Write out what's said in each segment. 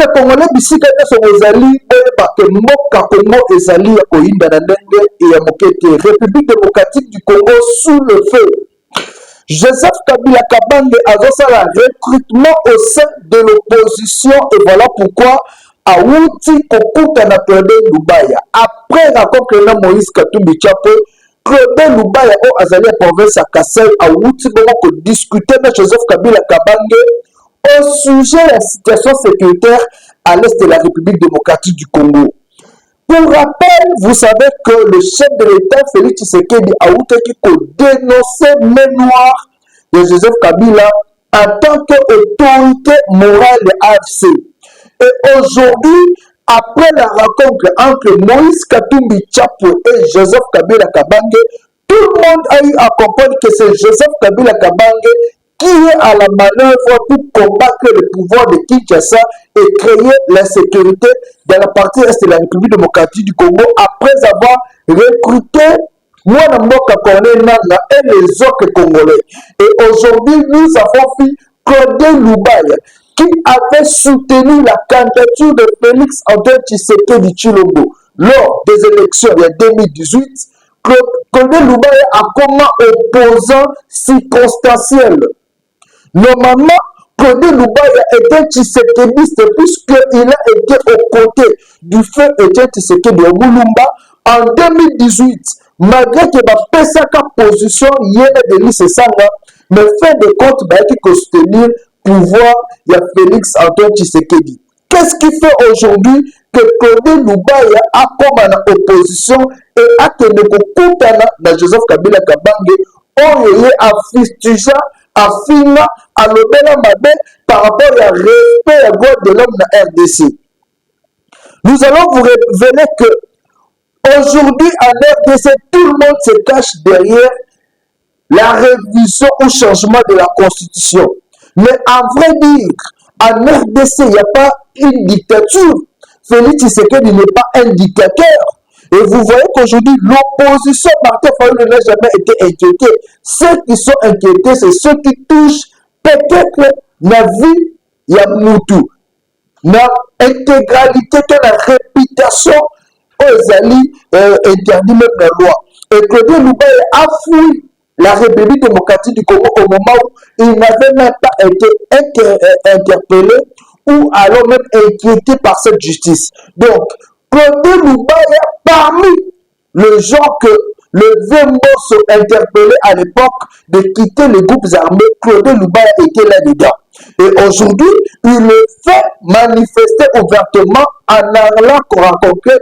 Peuple congolais bisika nyonso bozali oyeba ke mboka Congo ezali ya koyinda na ndenge ya moke te. République démocratique du Congo sous le feu. Joseph Kabila Kabange azosala recrutement au sein de l'opposition et voilà pourquoi Aouti Kokuta na Claude Lubaya. Après rencontre na Moïse Katumbi Tchapo, Claude Lubaya o azali ya province à Kassai Aouti bongo ko discuter na Joseph Kabila Kabange au sujet de la situation sécuritaire à l'est de la République démocratique du Congo. Pour rappel, vous savez que le chef de l'État, Félix Tshisekedi, a dénoncé main noire de Joseph Kabila en tant qu'autorité morale de l'AFC. Et aujourd'hui, après la rencontre entre Moïse Katumbi Tchapo et Joseph Kabila Kabange, tout le monde a eu à comprendre que c'est Joseph Kabila Kabange qui est à la manœuvre pour combattre le pouvoir de Kinshasa et créer l'insécurité dans la partie est de la République démocratique du Congo après avoir recruté Mwana Mboka Corneille Nangaa et les autres Congolais. Et aujourd'hui, nous avons vu Claude Lubaya qui avait soutenu la candidature de Félix Antoine Tshisekedi Tshilombo lors des élections de 2018. Claude Lubaya a comme opposant circonstanciel. Normalement, Claude Lubaya était tshisekidiste puisqu'il a été aux côtés du feu Etienne Tshisekedi de Mulumba en 2018. Malgré que ma PSK position hier de Lise Sanga, mais fait de compte qui soutenir le pouvoir de Félix Antoine Tshisekedi. Qu'est-ce qui fait aujourd'hui que Claude Lubaya a comme en opposition et a tenu beaucoup de Joseph Kabila Kabange, on est affligé Afina à l'obéla Mabé par rapport au respect à droit de l'homme de la RDC. Nous allons vous révéler que aujourd'hui en RDC, tout le monde se cache derrière la révision ou changement de la Constitution. Mais en vrai dire, en RDC, il n'y a pas une dictature. Félix Tshisekedi n'est pas un dictateur. Et vous voyez qu'aujourd'hui, l'opposition, Martin Fayulu n'a jamais été inquiété. Ceux qui sont inquiétés, c'est ceux qui touchent peut-être la vie Yamoutou, la intégralité de la réputation aux alliés interdits même la loi. Et Claude Lubaya a fouillé la République démocratique du Congo au moment où il n'avait même pas été interpellé ou alors même inquiété par cette justice. Donc, Claude Lubaya, parmi les gens que le Vembo sont interpellés à l'époque de quitter les groupes armés, Claude Lubaya était là-dedans. Et aujourd'hui, il le fait manifester ouvertement en allant rencontrer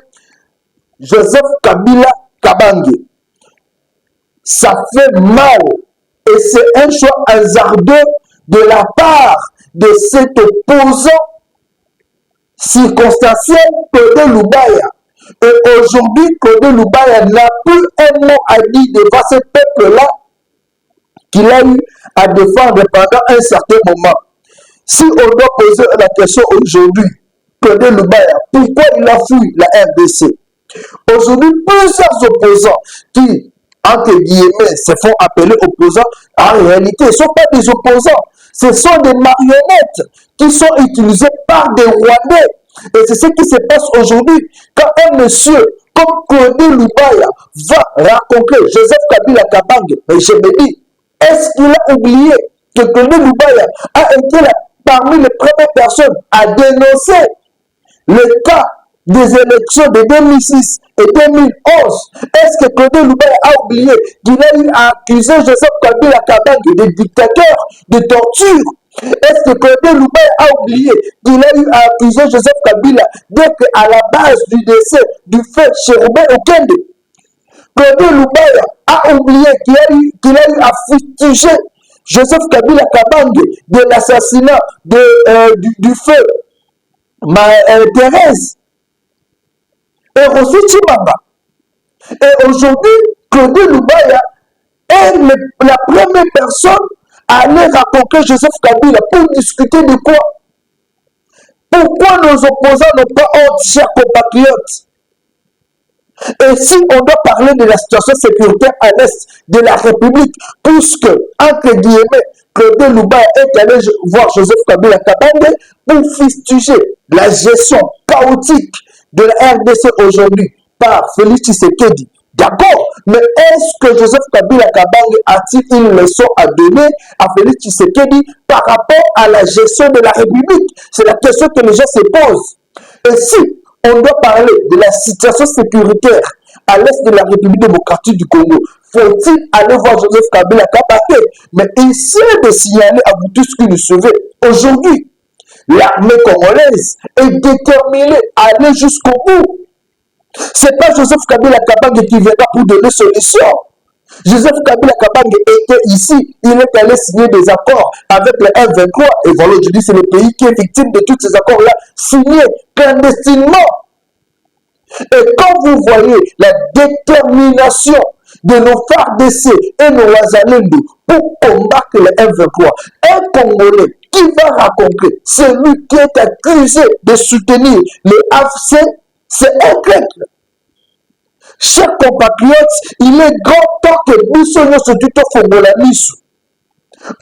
Joseph Kabila Kabange. Ça fait mal et c'est un choix hasardeux de la part de cet opposant circonstanciel Claude Lubaya. Et aujourd'hui, Claude Lubaya n'a plus un mot à dire devant ce peuple-là qu'il a eu à défendre pendant un certain moment. Si on doit poser la question aujourd'hui, Claude Lubaya, pourquoi il a fui la RDC? Aujourd'hui, plusieurs opposants qui, entre guillemets, se font appeler opposants, en réalité, ne sont pas des opposants. Ce sont des marionnettes qui sont utilisées par des Rwandais. Et c'est ce qui se passe aujourd'hui. Quand un monsieur comme Claude Lubaya va rencontrer Joseph Kabila Kabange, et je me dis, est-ce qu'il a oublié que Claude Lubaya a été là, parmi les premières personnes à dénoncer le cas des élections de 2006 et 2011? Est-ce que Claude Lubaya a oublié qu'il a eu à accuser Joseph Kabila Kabange de dictateur, de torture? Est-ce que Claude Lubaya a oublié qu'il a eu à accuser Joseph Kabila dès qu'à la base du décès du feu Cherubin Okende? Claude Lubaya a oublié qu'il a eu à fustiger Joseph Kabila Kabange de l'assassinat du feu Thérèse et Rosu Chimamba. Et aujourd'hui, Claude Lubaya est la première personne à aller rencontrer Joseph Kabila pour discuter de quoi? Pourquoi nos opposants n'ont pas honte, chers compatriotes? Et si on doit parler de la situation sécuritaire à l'est de la République, puisque, entre guillemets, Claude Louba est allé voir Joseph Kabila Kabange pour fustiger la gestion chaotique de la RDC aujourd'hui par Félix Tshisekedi. D'accord, mais est-ce que Joseph Kabila Kabange a-t-il une leçon à donner à Félix Tshisekedi par rapport à la gestion de la République? C'est la question que les gens se posent. Et si on doit parler de la situation sécuritaire à l'est de la République démocratique du Congo, faut-il aller voir Joseph Kabila Kabange? Mais ici de signaler à vous tous qui nous suivez, aujourd'hui, l'armée congolaise est déterminée à aller jusqu'au bout. Ce n'est pas Joseph Kabila Kabange qui viendra pour donner solution. Joseph Kabila Kabange était ici, il est allé signer des accords avec le M23, et voilà, je dis c'est le pays qui est victime de tous ces accords-là, signés clandestinement. Et quand vous voyez la détermination de nos FARDC et nos Wazalendo pour combattre le M23, un Congolais qui va raconter celui qui est accusé de soutenir le AFC, c'est un grec. Chers compatriotes, il est grand temps que nous soyons sur tout au Fongola Misu.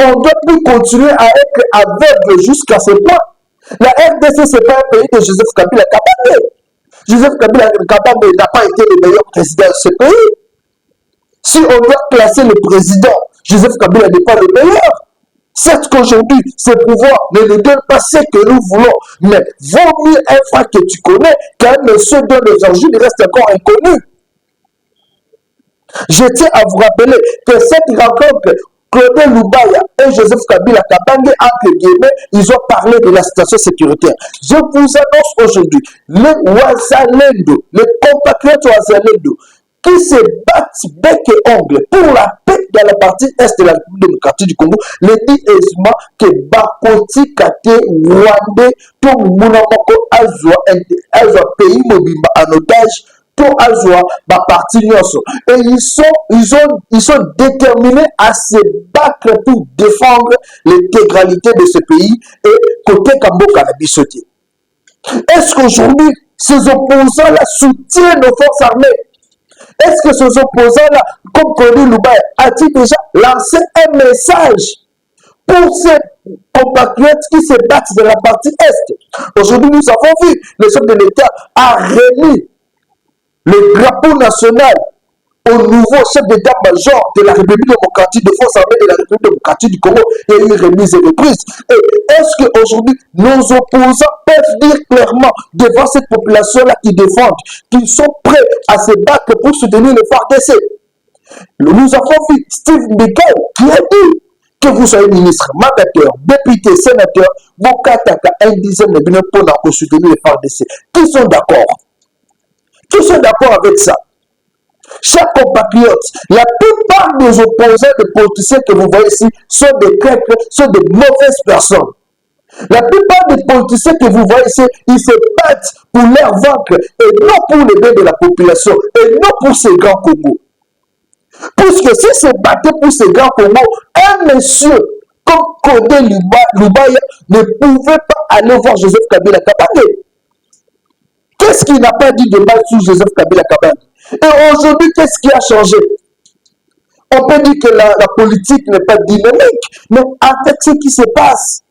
On ne doit plus continuer à être aveugle jusqu'à ce point. La RDC, ce n'est pas un pays de Joseph Kabila Kabange. Joseph Kabila Kabange n'a pas été le meilleur président de ce pays. Si on doit classer le président, Joseph Kabila n'est pas le meilleur. Certes qu'aujourd'hui, ce pouvoir ne nous donne pas ce que nous voulons, mais vaut mieux un frère que tu connais qu'un monsieur dont les origines restent encore inconnues. Je tiens à vous rappeler que cette rencontre, Claude Loubaya et Joseph Kabila Kabange, entre guillemets, ils ont parlé de la situation sécuritaire. Je vous annonce aujourd'hui, les Wazalendo, les compatriotes Wazalendo, qui se battent bec et ongle pour la paix dans la partie est de la République démocratique du Congo, le dit aisément que Bakoti Kate Rwandais, tout le monde a un pays mobile en otage, tout azwa ba parti nyoso, et ils sont déterminés à se battre pour défendre l'intégralité de ce pays et côté Kamboka na bisoté. Est-ce qu'aujourd'hui ces opposants là soutiennent nos forces armées? Est-ce que ces opposants là, comme Claude Louba, a-t-il déjà lancé un message pour ces compatriotes qui se battent de la partie est? Aujourd'hui nous avons vu le chef de l'État a remis le drapeau national au nouveau chef d'état-major de la République démocratique, de forces armées de la République démocratique du Congo, et une remise et reprise. Et est-ce qu'aujourd'hui, nos opposants peuvent dire clairement devant cette population-là qui défendent, qu'ils sont prêts à se battre pour soutenir le FARDC? Nous avons vu Steve Biko qui a dit que vous soyez ministre, mandateur, député, sénateur, vous kataka un dixième de bien pour soutenir le FARDC. Qui sont d'accord? Qui sont d'accord avec ça? Chers compatriotes, la plupart des opposants de politiciens que vous voyez ici sont des Grecs, sont de mauvaises personnes. La plupart des politiciens que vous voyez ici, ils se battent pour leur vaincre et non pour le bien de la population et non pour ces grands Congo. Puisque s'ils se battaient pour ces grands Congo, un monsieur comme Claude Loubaya ne pouvait pas aller voir Joseph Kabila Kabange. Qu'est-ce qu'il n'a pas dit de mal sur Joseph Kabila Kabange? Et aujourd'hui, qu'est-ce qui a changé? On peut dire que la politique n'est pas dynamique, mais avec ce qui se passe,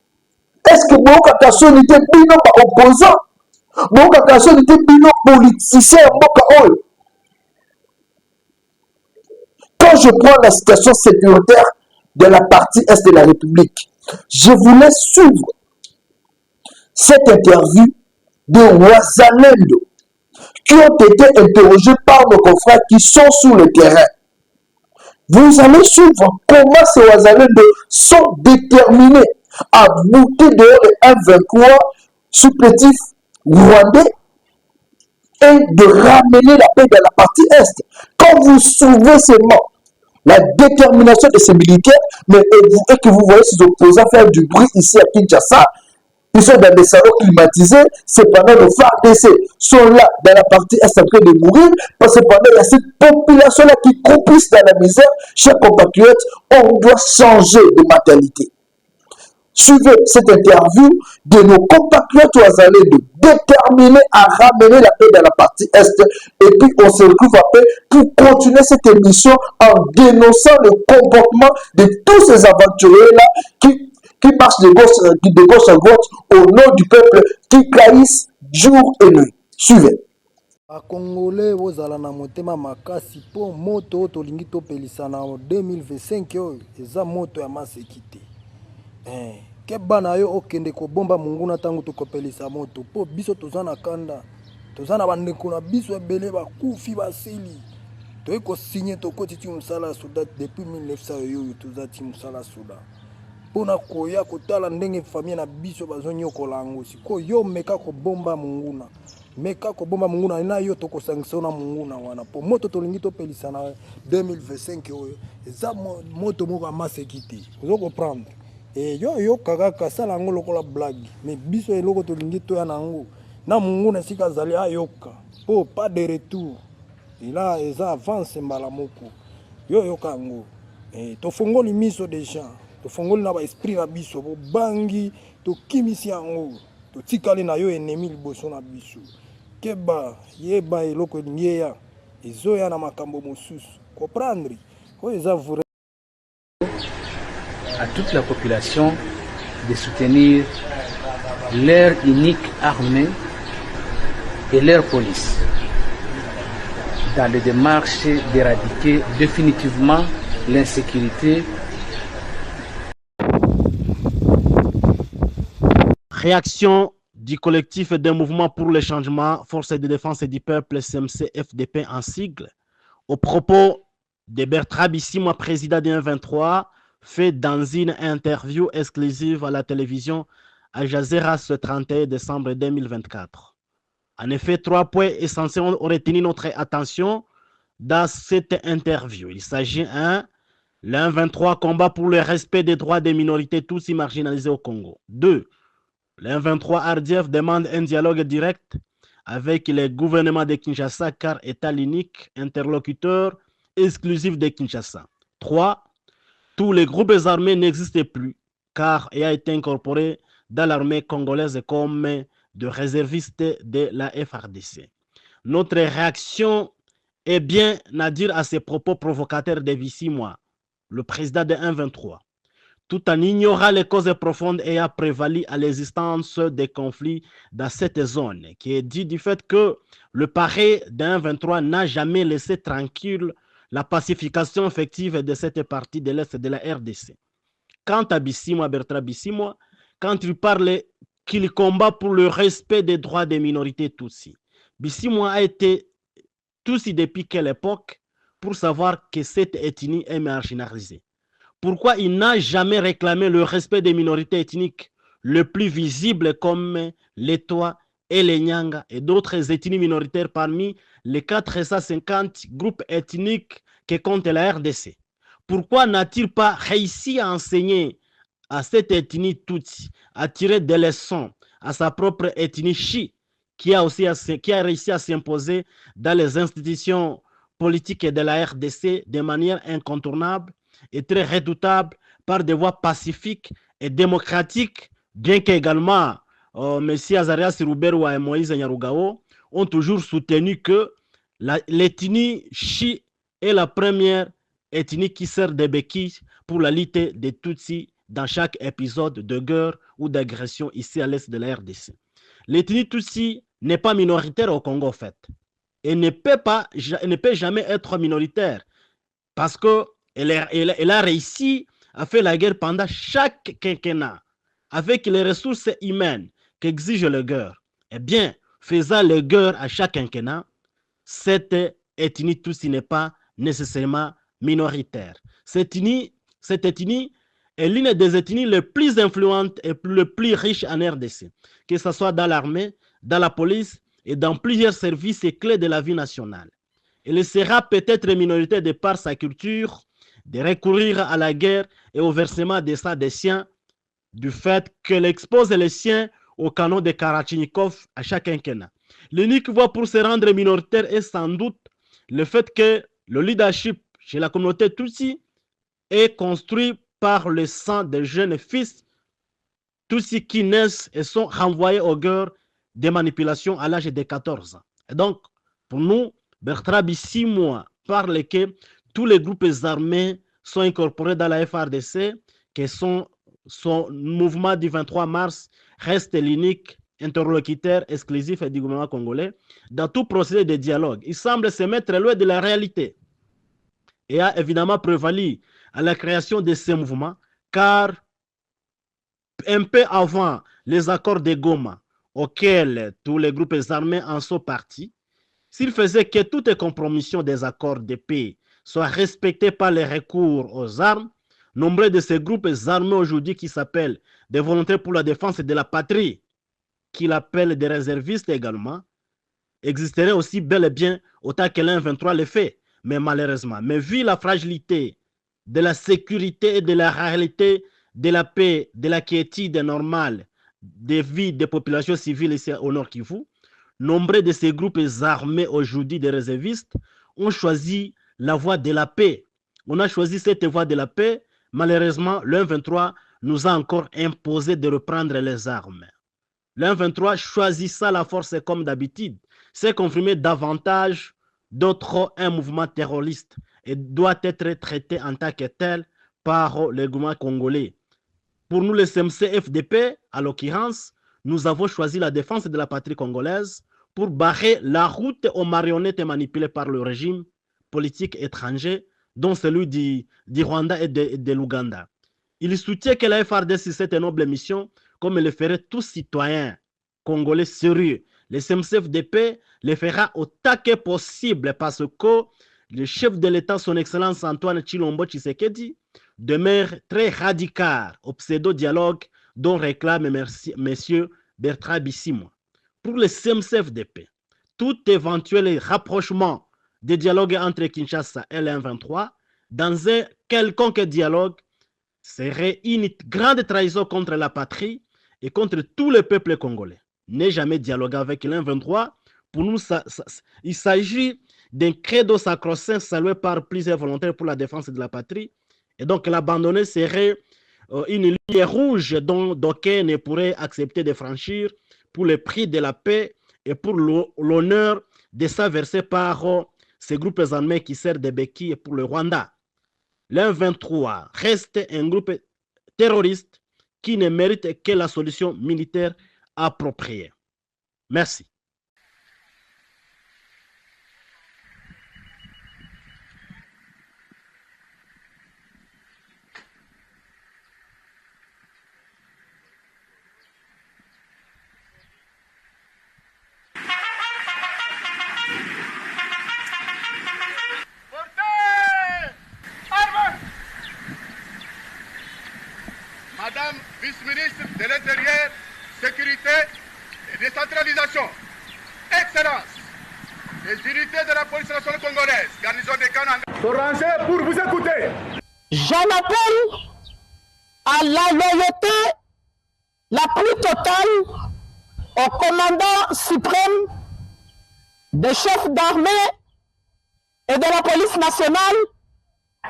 est-ce que mon Kakasso n'était pas opposant? Mon Kakasso n'était pas politicien? Quand je prends la situation sécuritaire de la partie est de la République, je vous laisse suivre cette interview de Wazalendo qui ont été interrogés par nos confrères qui sont sur le terrain. Vous allez suivre comment ces Wazalendo sont déterminés à bouter dehors les M23 supplétifs rwandais et de ramener la paix dans la partie est. Quand vous soulevez seulement la détermination de ces militaires, mais et que vous voyez ces opposants faire du bruit ici à Kinshasa, ils sont dans des salons climatisés, cependant nos FARDC sont là dans la partie est en train de mourir, parce que pendant il y a cette population-là qui croupisse dans la misère. Chers compatriotes, on doit changer de mentalité. Suivez cette interview de nos compatriotes ouazalais déterminés à ramener la paix dans la partie Est. Et puis, on se retrouve après pour continuer cette émission en dénonçant le comportement de tous ces aventuriers-là qui marchent de gauche à droite au nom du peuple, qui trahissent jour et nuit. Suivez. Congolais bozala na motema makasi po moto tolingi topelisa na 2025 oyo eza moto ya maseki te. Keba na yo okende kobomba munguna tango tokopelisa moto po biso toza na kanda, toza na bandeko na biso ebele bakufi basili. Toye kosigné tokoti ti mosala soda depuis 1900 oyo toza ti mosala soda. Pona koya kotala ndenge famille na biso bazonyokola yango siko yo meka kobomba munguna. Meka kobomba munguna na yo toko sanctiona munguna wana po moto tolingi topelisa na 2025 oyo eza moto moko amaseki te. Ozo comprendre. Yo kaka sala ngo lokola blague mais biso eloko tolingi toya nango na munguna sika zali ayoka po pas de retour. Ila eza avance mbala moko. Yo kango. Tofongoli miso déjà. Tofongoli na ba esprit na biso bo bangi to kimisi yango. To tikali na yo ennemi liboso na biso. Keba yeba eloko ngeya ezoya na makambo mosusu. Comprendre? Ko eza vrai à toute la population de soutenir leur unique armée et leur police dans les démarches d'éradiquer définitivement l'insécurité. Réaction du collectif des mouvements pour le changement, Forces de défense et du peuple, CMC-FDP en sigle, au propos de Bertrand Bisimwa, président du 23, fait dans une interview exclusive à la télévision Al Jazeera ce 31 décembre 2024. En effet, 3 points essentiels ont retenu notre attention dans cette interview. Il s'agit 1. Le 23 combat pour le respect des droits des minorités tous marginalisées au Congo. 2. Le 23 RDF demande un dialogue direct avec les gouvernements de Kinshasa car État l'unique interlocuteur exclusif de Kinshasa. 3. Tous les groupes armés n'existent plus car il a été incorporé dans l'armée congolaise comme de réservistes de la FRDC. Notre réaction est bien à dire à ces propos provocateurs de Bisimwa, le président de 1-23, tout en ignorant les causes profondes ayant prévalu à l'existence des conflits dans cette zone, qui est dit du fait que le pareil d'un 23 n'a jamais laissé tranquille la pacification effective de cette partie de l'Est de la RDC. Quant à Bisimwa, Bertrand Bisimwa, quand il parle qu'il combat pour le respect des droits des minorités Tutsi, Bisimwa a été Tutsi depuis quelle époque pour savoir que cette ethnie est marginalisée? Pourquoi il n'a jamais réclamé le respect des minorités ethniques le plus visibles comme les Tois et les Nyanga et d'autres ethnies minoritaires parmi les 450 groupes ethniques que compte la RDC? Pourquoi n'a-t-il pas réussi à enseigner à cette ethnie Tutsi à tirer des leçons à sa propre ethnie Chi qui a réussi à s'imposer dans les institutions politiques de la RDC de manière incontournable et très redoutable par des voies pacifiques et démocratiques, bien qu'également M. Azarias Ruberwa et Moïse Nyarugao ont toujours soutenu que l'ethnie Chi est la première ethnie qui sert de béquille pour la lutte des Tutsis dans chaque épisode de guerre ou d'agression ici à l'est de la RDC. L'ethnie Tutsi n'est pas minoritaire au Congo, en fait. Elle ne peut jamais être minoritaire parce qu'elle a réussi à faire la guerre pendant chaque quinquennat avec les ressources humaines qu'exige la guerre. Eh bien, faisant la guerre à chaque quinquennat, cette ethnie Tutsi n'est pas nécessairement minoritaire. Cette ethnie est l'une des ethnies les plus influentes et les plus riches en RDC, que ce soit dans l'armée, dans la police et dans plusieurs services clés de la vie nationale. Elle sera peut-être minoritaire de par sa culture, de recourir à la guerre et au versement de sa des siens, du fait qu'elle expose les siens au canon de Karachnikov à chaque quinquennat. L'unique voie pour se rendre minoritaire est sans doute le fait que le leadership chez la communauté Tutsi est construit par le sang des jeunes fils tous ceux qui naissent et sont renvoyés aux guerres des manipulations à l'âge de 14 ans. Et donc, pour nous, Bertrand Bisimwa parle que tous les groupes armés sont incorporés dans la FARDC, que son mouvement du 23 mars reste l'unique interlocuteur exclusif du gouvernement congolais dans tout procédé de dialogue. Il semble se mettre loin de la réalité et a évidemment prévalu à la création de ces mouvements, car un peu avant les accords de Goma, auxquels tous les groupes armés en sont partis, s'il faisait que toute compromission des accords de paix soit respectée par les recours aux armes, nombreux de ces groupes armés aujourd'hui qui s'appellent des volontaires pour la défense de la patrie, qu'il appelle des réservistes également, existeraient aussi bel et bien autant que l'M23 le fait. Mais malheureusement, mais vu la fragilité de la sécurité et de la réalité de la paix, de la quiétude normale des vies des populations civiles ici au Nord Kivu, nombreux de ces groupes armés aujourd'hui des réservistes ont choisi la voie de la paix. On a choisi cette voie de la paix. Malheureusement, le M23 nous a encore imposé de reprendre les armes. Le M23 choisissant la force comme d'habitude, s'est confirmé davantage d'autres un mouvement terroriste et doit être traité en tant que tel par le gouvernement congolais. Pour nous, le CMC-FDP, à l'occurrence, nous avons choisi la défense de la patrie congolaise pour barrer la route aux marionnettes manipulées par le régime politique étranger, dont celui du Rwanda et de l'Ouganda. Il soutient que la FARDC sur cette noble mission, comme le ferait tout citoyen congolais sérieux. Le CMC-FDP le fera autant que possible parce que le chef de l'État, son Excellence Antoine Tshilombo Tshisekedi, demeure très radical au pseudo-dialogue dont réclame M. Bertrand Bisimwa. Pour le CMC-FDP, tout éventuel rapprochement des dialogues entre Kinshasa et le M23 dans un quelconque dialogue serait une grande trahison contre la patrie et contre tout le peuple congolais. Ne jamais dialoguer avec le M23, pour nous, il s'agit d'un credo sacro-saint salué par plusieurs volontaires pour la défense de la patrie. Et donc, l'abandonner serait une ligne rouge dont d'aucuns ne pourraient accepter de franchir pour le prix de la paix et pour l'honneur de s'averser par ces groupes armés qui servent de béquilles pour le Rwanda. L'M23 reste un groupe terroriste qui ne mérite que la solution militaire appropriée. Merci. Madame vice-ministre de l'Intérieur, Sécurité et Décentralisation, Excellence, les unités de la police nationale congolaise, garnison de Kananga, sont rangées pour vous écouter. J'en appelle à la loyauté la plus totale au commandant suprême des chefs d'armée et de la police nationale,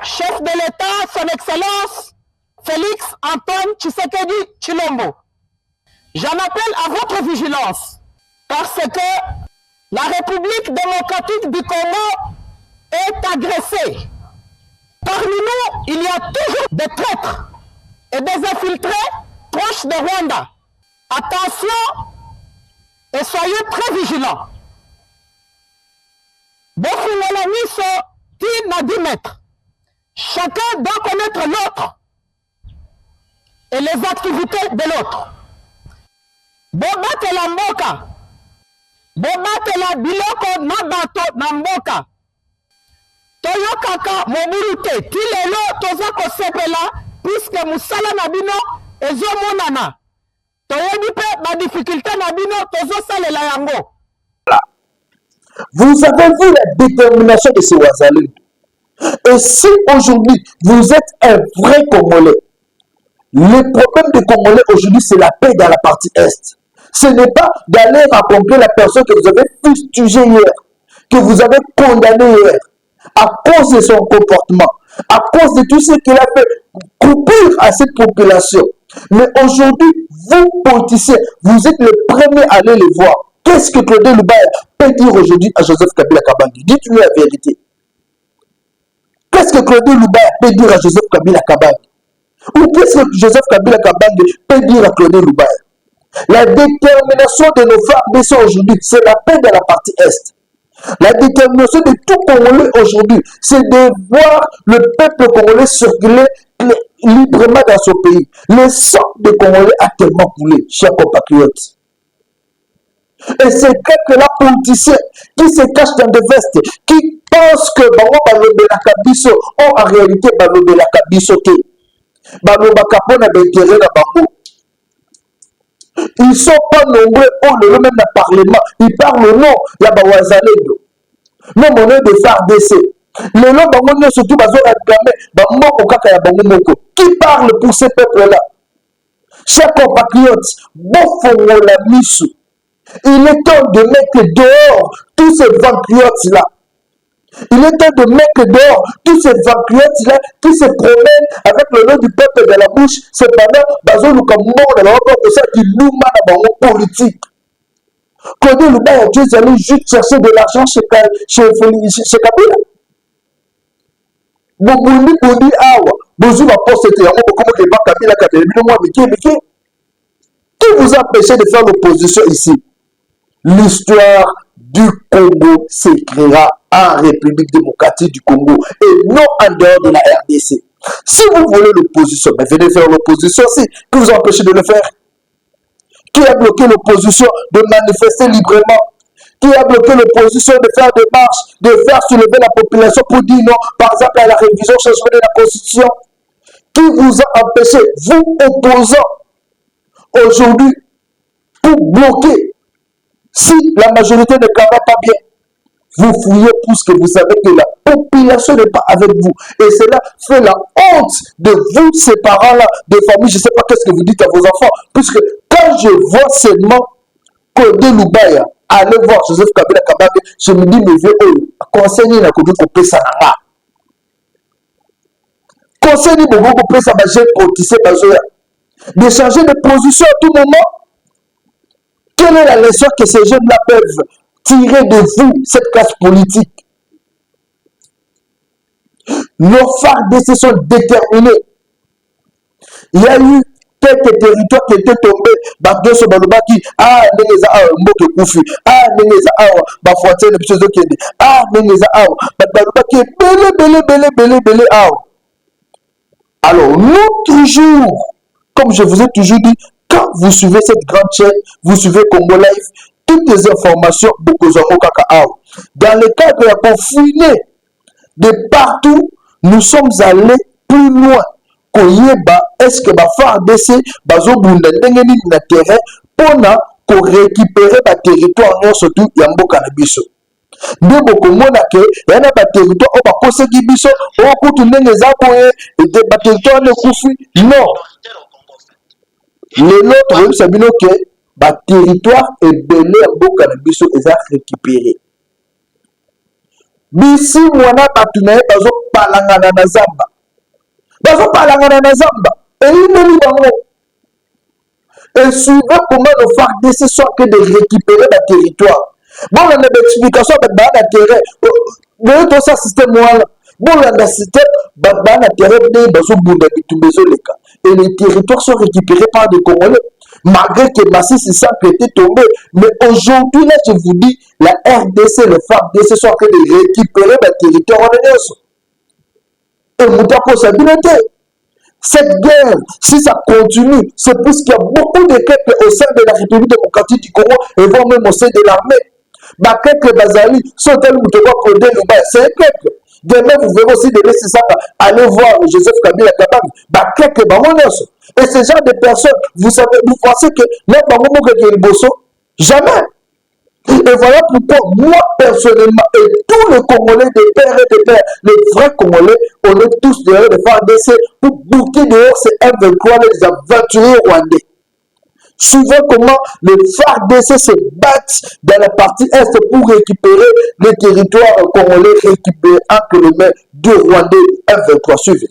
chef de l'État, son Excellence, Félix Antoine Tshisekedi Tshilombo. J'en appelle à votre vigilance parce que la République démocratique du Congo est agressée. Parmi nous, il y a toujours des traîtres et des infiltrés proches de Rwanda. Attention et soyez très vigilants. Bofungolani sont 10 à 10 mètres. Chacun doit connaître l'autre et les activités de l'autre. Bobate la mboka, bobate la biloko na bato na mboka. Toyokaka moburute, tilelo toza kosepela, puisque musala na bino ezo monana. Toyebi pe ba difficulté na bino tozo salela yango. Vous avez vu la détermination de ces Wazalus. Et si aujourd'hui vous êtes un vrai Congolais, le problème des Congolais aujourd'hui, c'est la paix dans la partie Est. Ce n'est pas d'aller rencontrer la personne que vous avez fustigée hier, que vous avez condamnée hier, à cause de son comportement. à cause de tout ce qu'il a fait, coupure à cette population. Mais aujourd'hui, vous, politiciens, vous êtes les premiers à aller les voir. Qu'est-ce que Claude Lubaya peut dire aujourd'hui à Joseph Kabila Kabange? Dites-lui la vérité. Qu'est-ce que Claude Lubaya peut dire à Joseph Kabila Kabange? Ou qu'est-ce que Joseph Kabila Kabange peut dire à Claude Lubaya? La détermination de nos femmes aujourd'hui, c'est la paix de la partie Est. La détermination de tout Congolais aujourd'hui, c'est de voir le peuple congolais circuler librement dans ce pays. Le sang des Congolais a tellement coulé, chers compatriotes. Et c'est quelques-là politiciens qui se cachent dans des vestes, qui pensent que Bango Balobe la Kabiso, en réalité Balobe la Kabiso te. Baloba Kapona d'intérêt dans Bango. Ils ne sont pas nombreux, même dans le Parlement. Ils parlent au nom de la Bawazalendo. Même au nom de FARDC. Le nom de surtout qui parle pour ces peuples-là. Chers compatriotes, la mission. Il est temps de mettre dehors tous ces patriotes-là. Il est temps de mettre dehors tous ces patriotes-là qui se promènent avec le nom du peuple dans la bouche. Cependant, Bazo Lukamor dans la pour ça qui nous mène dans politique. Quand le bail Dieu allait juste chercher de l'argent chez Kabila. Bobundi Bondi Awa, Bozu va poster comment que pas Kabila Kabila, qui vous a empêché de faire l'opposition ici? L'histoire du Congo s'écrira en République démocratique du Congo et non en dehors de la RDC. Si vous voulez l'opposition, mais venez faire l'opposition aussi. Qui vous empêche de le faire? Qui a bloqué l'opposition de manifester librement? Qui a bloqué l'opposition de faire des marches, de faire soulever la population pour dire non, par exemple, à la révision changement de la Constitution? Qui vous a empêché, vous opposants, aujourd'hui, pour bloquer? Si la majorité ne travaille pas bien, vous fouillez puisque vous savez que la population n'est pas avec vous. Et cela fait la honte de vous, ces parents-là, des familles. Je ne sais pas qu'est-ce que vous dites à vos enfants. Puisque quand je vois seulement Claude Lubaya aller voir Joseph Kabila Kabange, je me dis, mais vieux, conseiller n'a qu'au couper ça là. Conseiller n'a qu'au couper ça, j'ai protesté, de changer de position à tout moment. Quelle est la leçon que ces jeunes-là peuvent tirer de vous, cette classe politique? Nos FARDC sont déterminés. Il y a eu quelques territoires qui étaient tombés. Bagdoso Balobaki, Neneza Awa, Mboke Koufi, Neneza Awa, Bafoate, le Pichozo Kende, Neneza Awa, Balobaki, Bele Awa. Alors, nous toujours, comme je vous ai toujours dit, quand vous suivez cette grande chaîne, vous suivez Congo Live, toutes les informations, dans le cadre de la confinée, de partout, nous sommes allés plus loin. Est-ce que ma FARDC, Bazobunda, na terrain, pour récupérer le territoire, surtout Yambo Kanabiso. Nous avons que il y a des territoires où on peut se biso, on peut tourner les arbres et des territoires ne couffi. Non. Les autres, vous savez que le territoire est belé à Bokanabissou et à récupérer. Bisi mwana batunaye bazo palangana na zamba. Bazo palangana na zamba. Et il me dit bango. Et suivez comment nos FARDC sont que de récupérer le territoire. Bon, on a des explications avec le terrain. Vous voyez tout ça, système là. Bon, on a un système, on a un terrain, et les territoires sont récupérés par des Congolais. Malgré que Massi Sissa était tombé. Mais aujourd'hui, là, je vous dis, la RDC, les FARDC sont en train de récupérer le territoire en Est. Et Moutako s'habilité. Cette guerre, si ça continue, c'est parce qu'il y a beaucoup de quelques au sein de la République démocratique du Congo et voire même au sein de l'armée. Bah, quelques Bazali sont tels que c'est quelques. Demain, vous verrez aussi des ça aller voir Joseph Kabila Kabange. Bah, quelques bamonos. Et ce genre de personnes, vous savez, vous pensez que là, jamais. Et voilà pourquoi moi personnellement et tous les Congolais de père et de père, les vrais Congolais, on est tous derrière les FARDC pour bouquer dehors ces M23, les aventuriers rwandais. Suivez comment les FARDC se battent dans la partie Est pour récupérer les territoires congolais récupérés entre les mains de Rwandais M23. Suivez.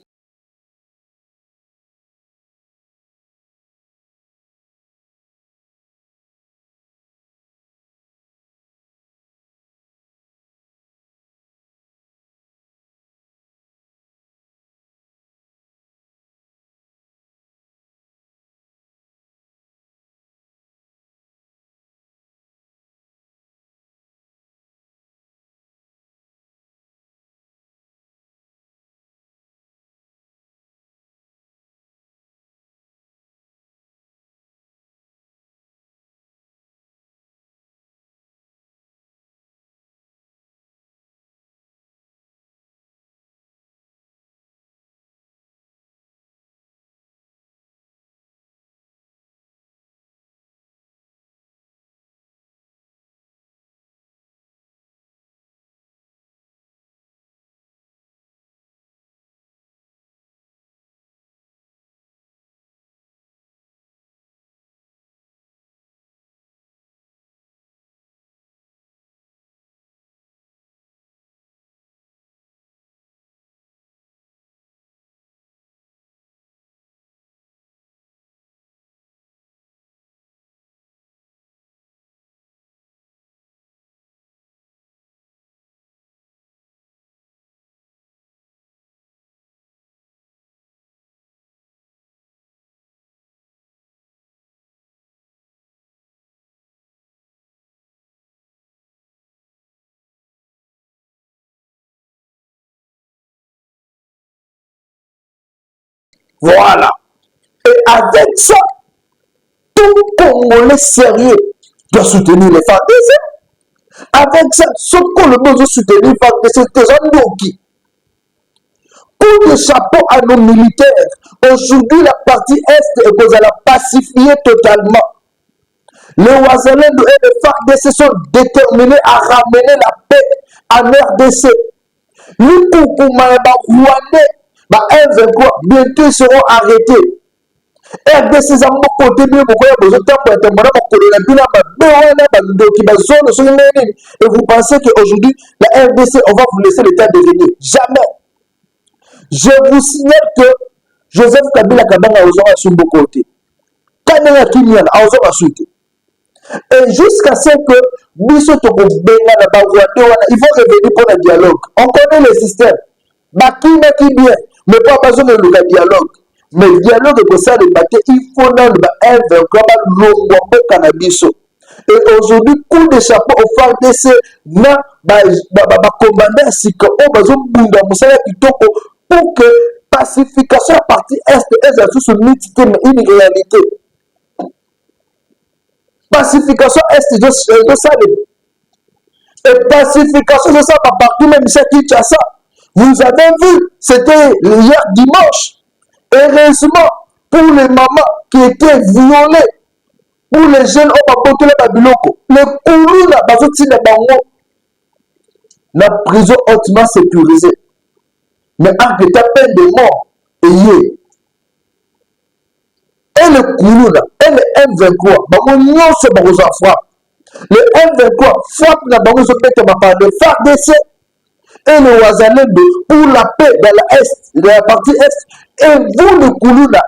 Voilà. Et avec ça, tout Congolais sérieux doit soutenir les FARDC. Avec ça, ce qu'on le besoin de soutenir les FARDC, c'est des gens qui. Coup de chapeau à nos militaires. Aujourd'hui, la partie Est est pacifiée totalement. Les Ouazalendo et les FARDC sont déterminés à ramener la paix en RDC. Les Koukouma et les Rwandais, M23, bientôt ils seront arrêtés. RDC za moko te bien beaucoup besoin de temps pour être mon colonel bila et vous pensez qu'aujourd'hui la RDC on va vous laisser l'état devenir jamais. Je vous signale que Joseph Kabila Kabanga a osé sur beaucoup côté. Kanela Kimyan a osé suite. Et jusqu'à ce que Biso Tokobenga na Bagwate il faut revenir pour le dialogue. On connaît le système. Bakina qui bien mais pas besoin de le dialogue. Mais le dialogue est pour ça de battre, il faut dans le cannabis. Et aujourd'hui, coup de chapeau au FARDC, na commandant Sika, on va bunda musala kitoko pour que pacification à partie est et sur une réalité. Pacification est de ça. Et pacification de ça partout, même chez Kinshasa. Vous avez vu, c'était hier dimanche. Heureusement, pour les mamans qui étaient violées, pour les jeunes, on va porter la Babiloko. Les Koulouna, la prison hautement sécurisée. Mais avec ta peine de mort, et le Koulouna, et le M23, le M23 frappe la banque de FARDC et le Ouazalendo pour la paix dans la partie Est. Et vous, le Koulouna,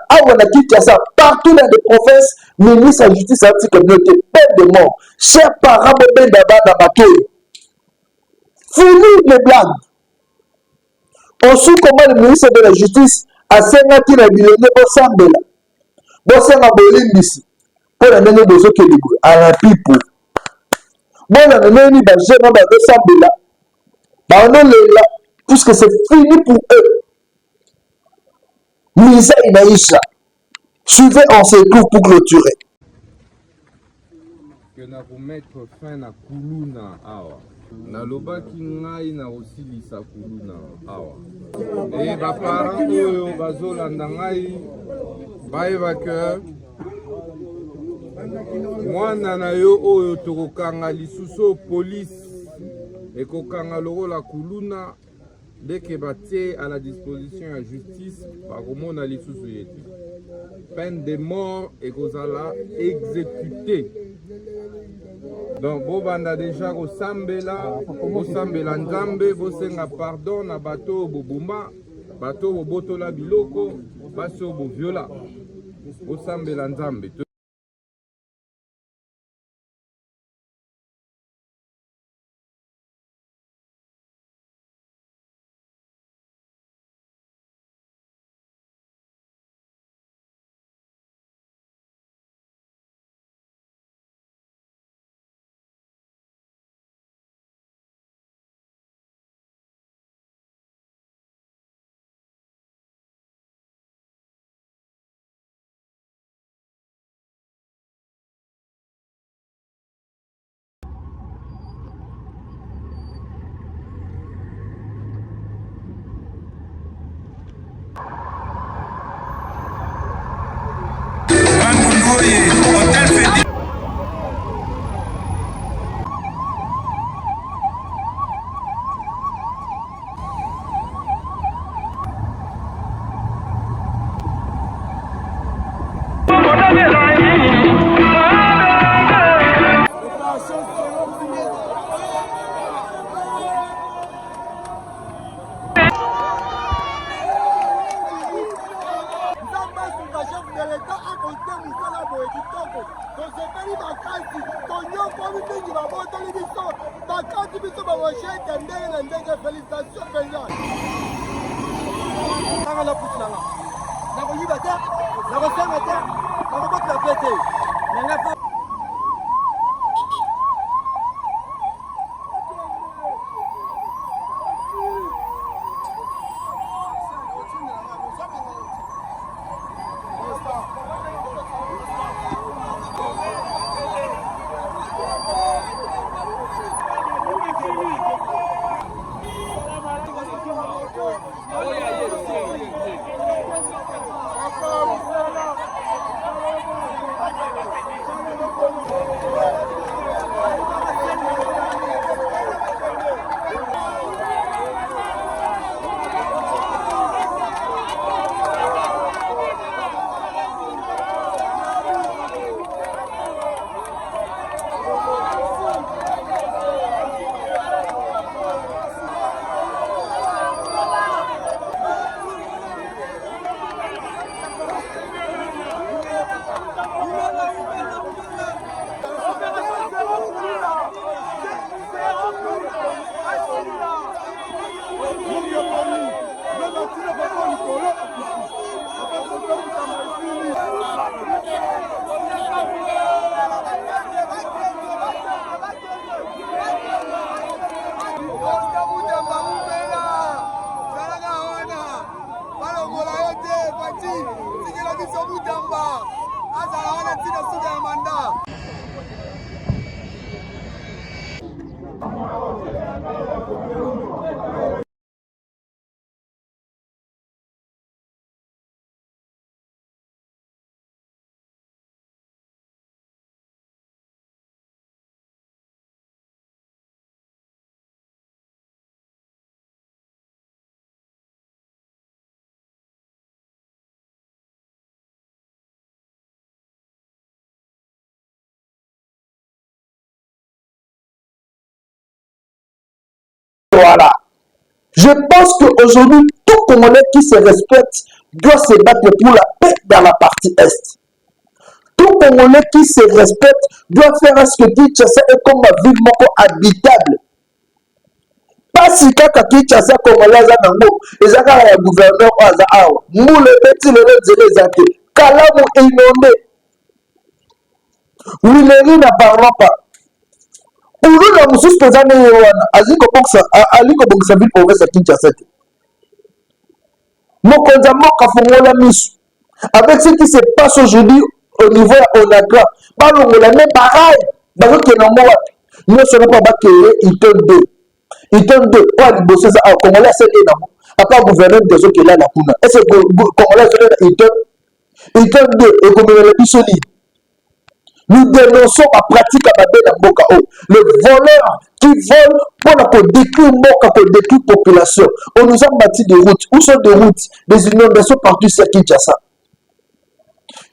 partout dans les provinces, ministre de la Justice anti-communauté, peine de mort, chers parents, bébé d'abord, fini les blagues. On sait comment le ministre de la Justice a sénaté la millionnaire au Sambela. Bon, c'est un bolim ici. Pour la mener des autres à la pipe. Bon, la mener des jeunes de Sambela. On est là, puisque c'est fini pour eux. Misa Inaïcha. Suivez, on se trouve pour clôturer. Que na vous mettre fin à Koulouna awa. Na lobaki ngai na osilisa Koulouna awa. Et ba parents oyo bazolanda ngai bayeba que mwana na yo oyo tokokanga lisusu police ekokanga lokola Koulouna dès que batie à la disposition de la justice, par comment on a les sous-souillés. Peine de mort et kozala exécuté. Donc, vous avez déjà Sambela Nzambe, vous avez pardon na bateau Bobumba, bateau Botola Biloko, bateau Boviola, vous Sambela Nzambe. Voilà. Je pense qu'aujourd'hui, tout Congolais qui se respecte doit se battre pour la paix dans la partie Est. Tout Congolais qui se respecte doit faire à ce que Kinshasa est comme une ville habitable. Pas si kaka Kinshasa Congolais a nango, les a un gouverneur aza awa. Moule petit le dire les athées. Kalamu inondé. Wileri n'a parlons pas. Ulu na mususu tozane yewana aliko bongisa ville province ya Kinshasa. Mokonza moka fongola misu. Avec ce qui se passe aujourd'hui au niveau de Onagra, balongola mais pareil, bazo ke na moi. Nous sommes pas bakeye iton 2. Iton 2 kwa liboso za Congolais c'est na mo. Apa gouverneur des autres là la kuna. Est-ce que Congolais c'est iton 2 et comme le bisoli. Nous dénonçons la pratique à la Mboka. Le voleur qui vole pour détruire Mboka, pour détruire la population. On nous a bâti des routes. Où sont des routes? Des inondations partout sur Kinshasa.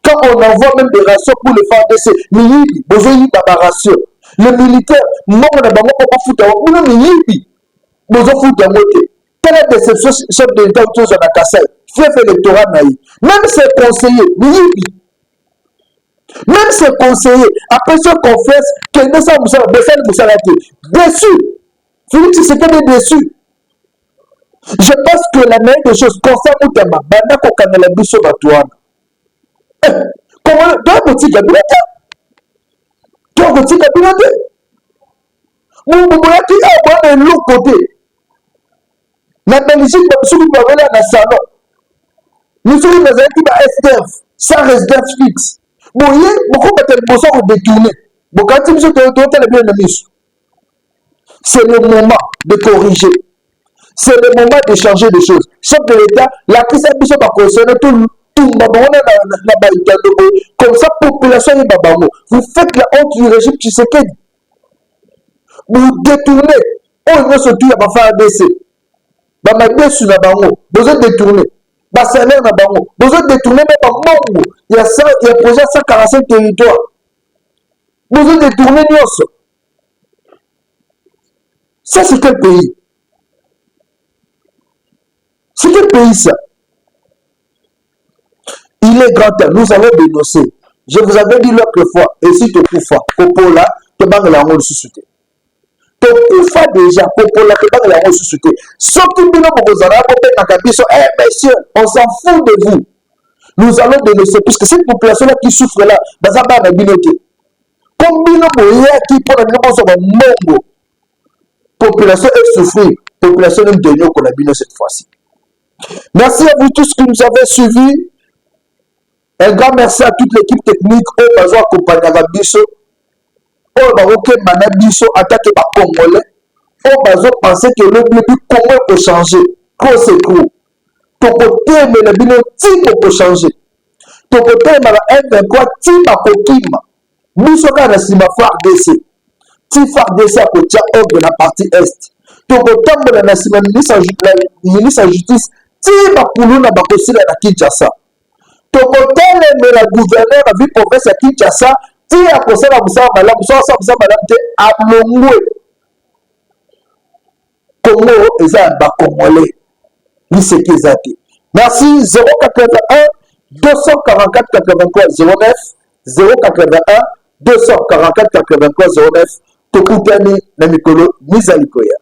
Quand on envoie même des rations pour les FARDC, Miyibi, besoin de rations. Le militaire, non, on a pas foutu. On a Miyibi, besoin de foutre à moitié. Quelle est la déception, chef de l'État, autour de la Kassai? Fief électoral, même ses conseillers, Miyibi. Même ses conseillers, après ce qu'on fait, que nous sommes déçus. Philippe Tshisekedi est déçu. Je pense que la meilleure des choses, concernant Moutama, Banda Kokanela Biso Batouana. Comment toi, petit cabinet? Toi, petit cabinet? Vous voyez qu'il y a de l'autre côté. La Belgique, nous sommes dans le salon. Nous sommes dans un SDF, sans résidence fixe. Vous voyez, beaucoup de personnes sont détournées. C'est le moment de corriger. C'est le moment de changer des choses. Chef de l'État, la crise va concerner tout comme ça, population est babamo. Vous faites la honte du régime Tshisekedi. Vous détournez. On est surtout à faire ADC. Bamadesu na bango. Vous êtes détourné. Basalaire na bango. Vous êtes détourné même par Mongo. Il y a projet 145 territoires. Vous êtes détourné Nyos. Ça, c'est quel pays? C'est quel pays ça? Il est grand temps. Nous allons dénoncer. Je vous avais dit l'autre fois, et si tu pouffes, Popola, tu vas la rendre sous-souté. Tu pouffes déjà, Popola, tu vas la rendre sous-souté. Sauf que nous avons messieurs, on s'en fout de vous. Nous allons dénoncer, puisque cette population-là qui souffre là, dans un bar de binoté. Combien de qui pour la mongo, population est souffrir, population est de qu'on a bino cette fois-ci. Merci à vous tous qui nous avez suivis. Un grand merci à toute l'équipe technique au besoin accompagner la biso au baroque manabiso attaqué par Congolais au besoin penser que le but Congo peut changer qu'on se trouve ton côté mais le bino type peut changer ton côté mais la M23 type à Kokima biso kana sima FARDC type FARDC à côté de la partie est ton côté mais la sima ministre de justice type à Kuluna bakosila na Kinshasa. Tokotele mais la gouverneur a vu province à Kinshasa, ti a posé la moussa madame, à Longwe. Congo est un bas congolais. Ni ce qui est athée. Merci 081 244 83 09 081 244 83 09 Tokutani na mikolo Mizalikoya.